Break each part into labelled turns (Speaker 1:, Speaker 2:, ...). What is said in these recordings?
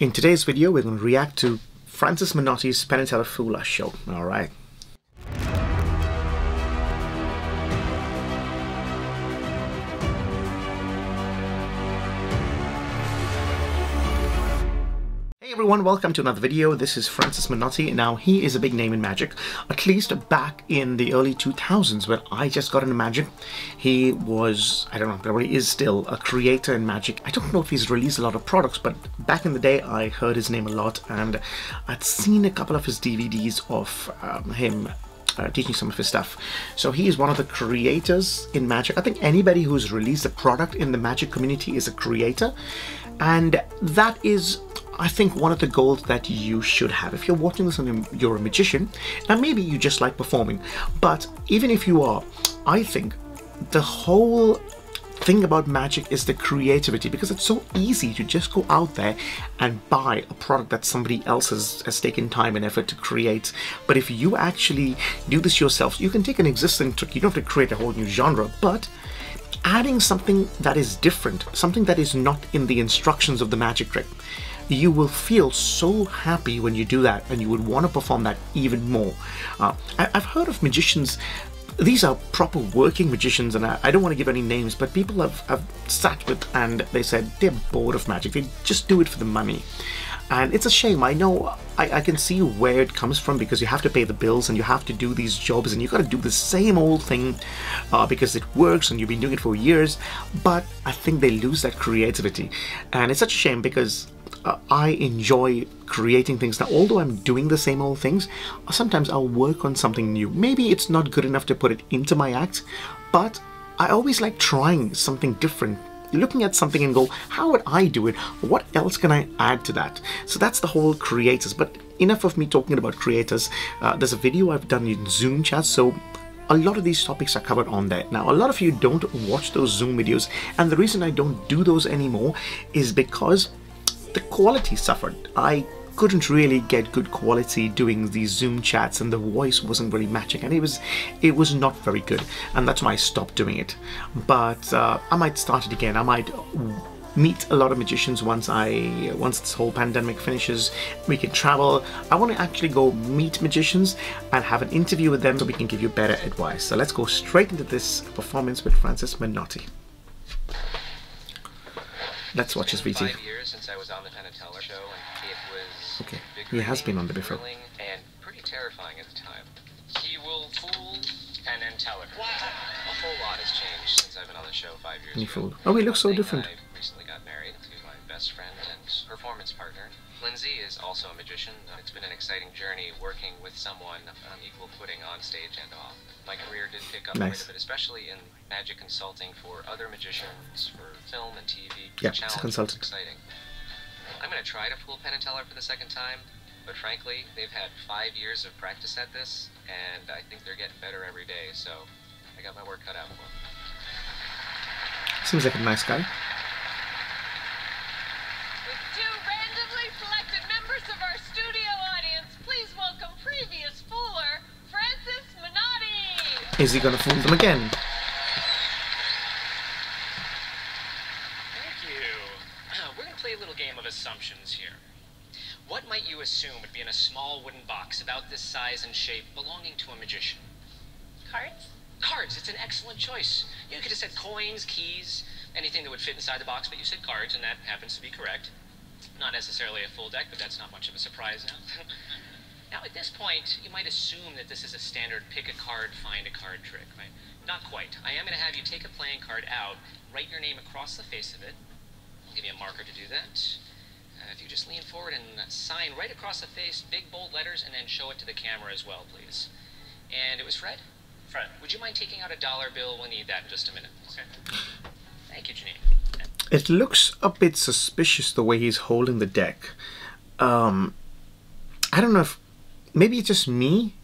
Speaker 1: In today's video, we're going to react to Francis Monetti's Penn & Teller foolus show. All right. Hey everyone, welcome to another video. This is Francis Monetti. Now, he is a big name in Magic, at least back in the early 2000s when I just got into Magic. He was, I don't know, probably is still a creator in Magic. I don't know if he's released a lot of products, but back in the day I heard his name a lot, and I'd seen a couple of his DVDs of him teaching some of his stuff. So he is one of the creators in Magic. I think anybody who's released a product in the Magic community is a creator, and that is, I think, one of the goals that you should have. If you're watching this and you're a magician, and maybe you just like performing, but even if you are, I think the whole thing about Magic is the creativity, because it's so easy to just go out there and buy a product that somebody else has taken time and effort to create. But if you actually do this yourself, you can take an existing trick. You don't have to create a whole new genre, but adding something that is different, something that is not in the instructions of the magic trick, you will feel so happy when you do that, and you would want to perform that even more. I've heard of magicians, these are proper working magicians, and I don't want to give any names, but people I've sat with and they said they're bored of Magic, they just do it for the money. And it's a shame. I know, I can see where it comes from, because you have to pay the bills and you have to do these jobs and you got to do the same old thing because it works and you've been doing it for years. But I think they lose that creativity, and it's such a shame, because I enjoy creating things. Now, although I'm doing the same old things, sometimes I'll work on something new. Maybe it's not good enough to put it into my act, but I always like trying something different, looking at something and go, how would I do it? What else can I add to that? So that's the whole creators. But enough of me talking about creators. There's a video I've done in Zoom chat, so a lot of these topics are covered on there. Now, a lot of you don't watch those Zoom videos, and the reason I don't do those anymore is because the quality suffered. I couldn't really get good quality doing these Zoom chats, and the voice wasn't really matching, and it was not very good, and that's why I stopped doing it. But I might start it again. I might meet a lot of magicians once this whole pandemic finishes. We can travel. I want to actually go meet magicians and have an interview with them so we can give you better advice. So let's go straight into this performance with Francis Monetti. Let's watch his VT.
Speaker 2: 5 years since I was on the Penn & Teller show, and it was
Speaker 1: okay. He has been on there before.
Speaker 2: And pretty terrifying at the time. He will fool Penn & Teller. Wow. A whole lot has changed since I've been on the show 5 years ago.
Speaker 1: Oh, he looks so different.
Speaker 2: I recently got married to my best friend and performance partner. Lindsay is also a magician. It's been an exciting journey working with someone on equal footing on stage and off. My career did pick up quite a bit, especially in magic consulting for other magicians, for film and TV.
Speaker 1: Yeah, it's a consultant.
Speaker 2: Exciting. I'm going to try to fool Penn & Teller for the second time, but frankly, they've had 5 years of practice at this, and I think they're getting better every day, so I got my work cut out for them.
Speaker 1: Seems like a nice guy.
Speaker 3: With two randomly selected members of our studio audience, please welcome previous fooler, Francis Monetti.
Speaker 1: Is he going to fool them again?
Speaker 4: Thank you. We're going to play a little game of assumptions here. What might you assume would be in a small wooden box about this size and shape belonging to a magician?
Speaker 3: Cards?
Speaker 4: Cards. It's an excellent choice. You could have said coins, keys, anything that would fit inside the box, but you said cards, and that happens to be correct. Not necessarily a full deck, but that's not much of a surprise now. Now, at this point, you might assume that this is a standard pick a card, find a card trick, right? Not quite. I am going to have you take a playing card out, write your name across the face of it. I'll give you a marker to do that. If you just lean forward and sign right across the face, big bold letters, and then show it to the camera as well, please. And it was Fred? Fred. Would you mind taking out a dollar bill? We'll need that in just a minute. Okay. Thank you, Janine.
Speaker 1: It looks a bit suspicious the way he's holding the deck. I don't know if... Maybe it's just me.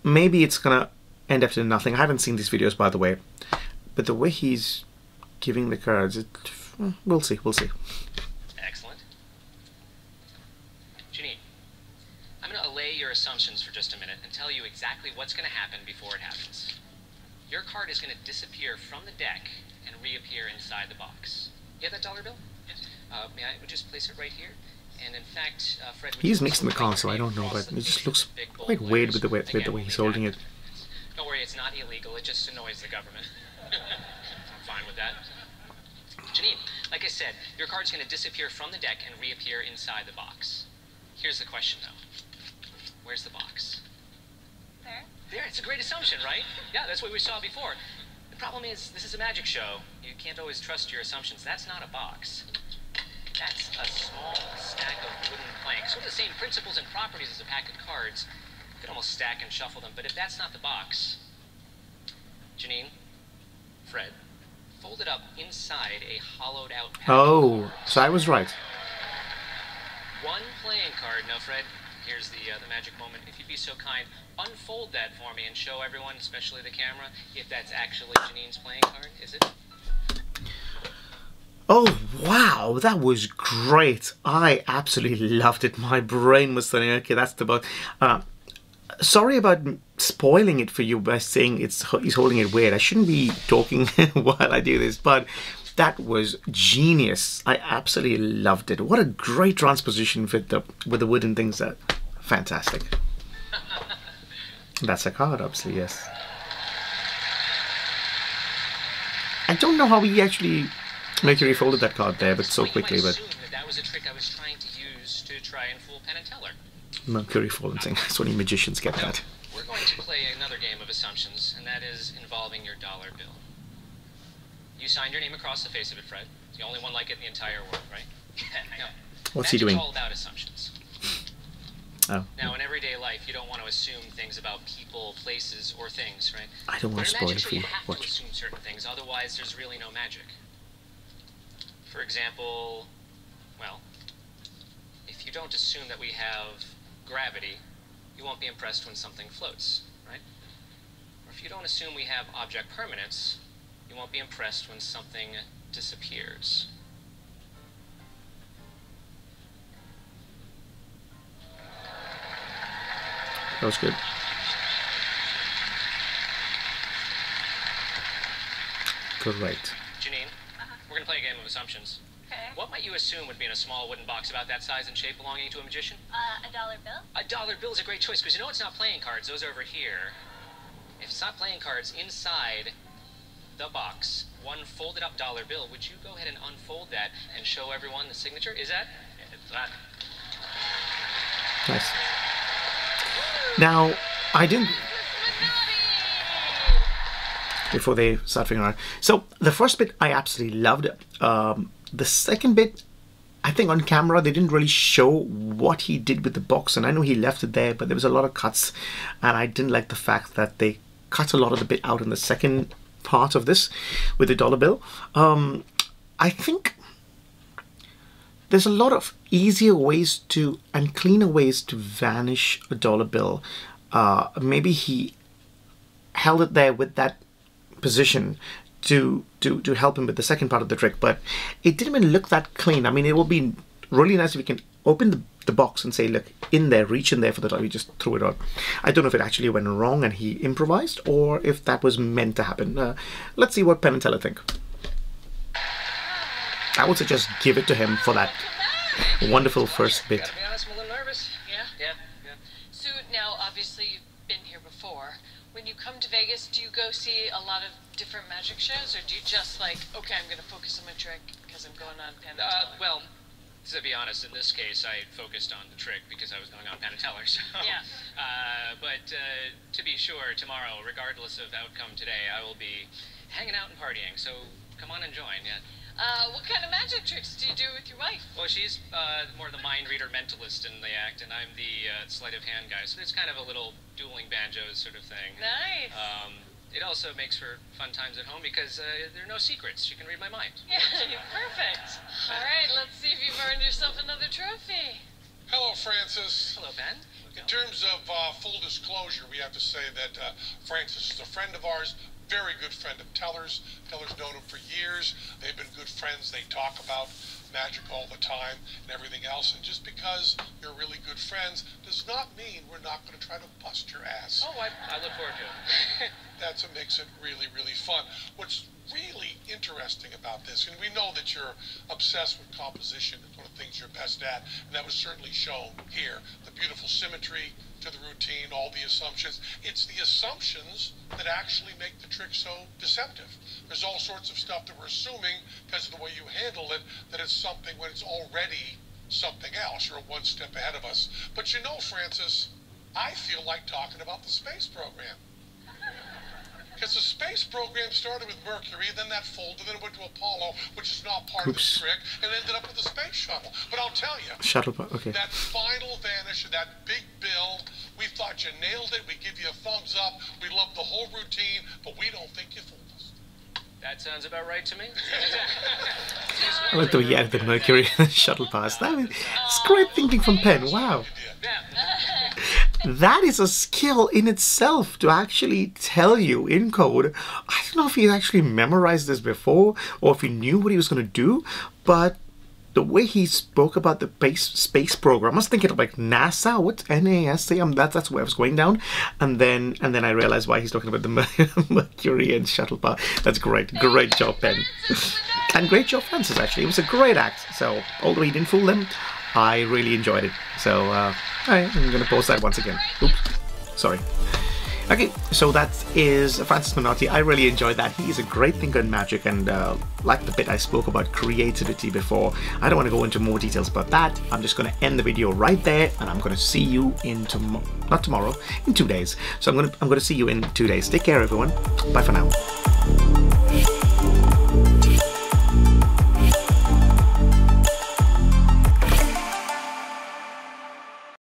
Speaker 1: Maybe it's gonna end up to nothing. I haven't seen these videos, by the way. But the way he's giving the cards, we'll see, we'll see.
Speaker 4: Excellent. Janine, I'm going to allay your assumptions for just a minute and tell you exactly what's going to happen before it happens. Your card is going to disappear from the deck and reappear inside the box. You have that dollar bill? Yes. May I just place it right here? And in fact, Fred...
Speaker 1: He's mixing the cards, so I don't know, but it just looks quite weird with the way he's holding it.
Speaker 4: Don't worry, it's not illegal. It just annoys the government. I'm fine with that. Janine, like I said, your card's going to disappear from the deck and reappear inside the box. Here's the question, though. Where's the box?
Speaker 3: There?
Speaker 4: There, it's a great assumption, right? Yeah, that's what we saw before. The problem is, this is a magic show. You can't always trust your assumptions. That's not a box. That's a small stack of wooden planks. Sort of the same principles and properties as a pack of cards. You could almost stack and shuffle them, but if that's not the box... Janine, Fred, fold it up inside a hollowed-out pack.
Speaker 1: Oh, so I was right.
Speaker 4: One playing card. Now, Fred, here's the magic moment. If you'd be so kind, unfold that for me and show everyone, especially the camera, if that's actually Janine's playing card. Is it?
Speaker 1: Oh, wow, that was great. I absolutely loved it. My brain was saying, okay, that's the book. Sorry about spoiling it for you by saying he's holding it weird. I shouldn't be talking while I do this, but that was genius. I absolutely loved it. What a great transposition with the wooden things. Fantastic. That's a card, obviously, yes. I don't know how he actually Mercury folded that card there, but so quickly. But
Speaker 4: that was a trick I was trying to use to try and fool Penn and Teller.
Speaker 1: Mercury folding thing. That's only magicians get that.
Speaker 4: We're going to play another game of assumptions, and that is involving your dollar bill. You signed your name across the face of it, Fred. It's the only one like it in the entire world, right? Now,
Speaker 1: what's he doing?
Speaker 4: It's all about assumptions.
Speaker 1: Oh.
Speaker 4: Now, in everyday life, you don't want to assume things about people, places, or things, right?
Speaker 1: I don't want to spoil it for you.
Speaker 4: You have to assume certain things, otherwise there's really no magic. For example, well, if you don't assume that we have gravity, you won't be impressed when something floats, right? Or if you don't assume we have object permanence, you won't be impressed when something disappears.
Speaker 1: That was good. Great.
Speaker 4: Janine, we're going to play a game of assumptions.
Speaker 3: Okay.
Speaker 4: What might you assume would be in a small wooden box about that size and shape belonging to a magician?
Speaker 3: A dollar bill?
Speaker 4: A dollar bill is a great choice, because you know it's not playing cards. Those are over here. If it's not playing cards inside the box, one folded up dollar bill, would you go ahead and unfold that and show everyone the signature? Is that? It's that.
Speaker 1: Nice. Now, I didn't... Before they start figuring out. So, the first bit I absolutely loved. The second bit, I think on camera, they didn't really show what he did with the box. And I know he left it there, but there was a lot of cuts. And I didn't like the fact that they cut a lot of the bit out in the second part of this with the dollar bill. I think there's a lot of easier ways to and cleaner ways to vanish a dollar bill. Maybe he held it there with that position to help him with the second part of the trick, but it didn't even look that clean. I mean, it would be really nice if we can open the box and say, look, in there, reach in there for the dollar. We just threw it out. I don't know if it actually went wrong and he improvised, or if that was meant to happen. Let's see what Penn and Teller think. I would suggest give it to him for that wonderful first bit.
Speaker 4: Gotta be honest, I'm a little nervous.
Speaker 3: Yeah?
Speaker 4: Yeah.
Speaker 3: So now, obviously, you've been here before. When you come to Vegas, do you go see a lot of different magic shows, or do you just like, okay, I'm going to focus on my trick because I'm going on Penn and Teller?
Speaker 4: Well, to be honest, in this case, I focused on the trick because I was going on Penn and Teller. So.
Speaker 3: Yeah.
Speaker 4: But to be sure, tomorrow, regardless of outcome today, I will be hanging out and partying. So come on and join. Yeah.
Speaker 3: What kind of magic tricks do you do with your wife?
Speaker 4: Well, she's more the mind reader mentalist in the act, and I'm the sleight of hand guy. So it's kind of a little dueling banjos sort of thing.
Speaker 3: Nice.
Speaker 4: It also makes for fun times at home because there are no secrets. She can read my mind.
Speaker 3: Yeah, perfect. All right, let's see if you've earned yourself another trophy.
Speaker 5: Hello, Francis.
Speaker 4: Hello, Ben.
Speaker 5: In terms of full disclosure, we have to say that Francis is a friend of ours, very good friend of Teller's. Teller's known him for years. They've been good friends. They talk about magic all the time and everything else. And just because you're really good friends does not mean we're not going to try to bust your ass.
Speaker 4: Oh, I look forward to it.
Speaker 5: That's what makes it really, really fun. What's really interesting about this, and we know that you're obsessed with composition. It's one of the things you're best at, and that was certainly shown here. The beautiful symmetry to the routine, all the assumptions. It's the assumptions that actually make the trick so deceptive. There's all sorts of stuff that we're assuming because of the way you handle it, that it's something when it's already something else. You're one step ahead of us. But you know, Francis, I feel like talking about the space program. Because the space program started with Mercury, then that folded, then it went to Apollo, which is not part of the trick, and ended up with the space shuttle. But I'll tell you,
Speaker 1: Okay.
Speaker 5: that final vanish of that big bill, we thought you nailed it. We give you a thumbs up. We love the whole routine, but we don't think you fooled us.
Speaker 4: That sounds about right to me.
Speaker 1: I like the way you added the Mercury shuttle pass. It's great thinking from Penn. Wow. That is a skill in itself to actually tell you in code. I don't know if he actually memorized this before or if he knew what he was going to do, but the way he spoke about the space program, I was thinking of like NASA. What's NASA? That's where I was going down, and then I realized why he's talking about the Mercury and shuttle power. That's great job, Penn, and great job, Francis. Actually, it was a great act. So although he didn't fool them, I really enjoyed it. So I'm going to post that once again. Oops, sorry. Okay, so that is Francis Monetti. I really enjoyed that. He is a great thinker in magic, and like the bit I spoke about creativity before, I don't want to go into more details about that. I'm just going to end the video right there, and I'm going to see you in not tomorrow, in 2 days. So I'm going to see you in 2 days. Take care, everyone. Bye for now.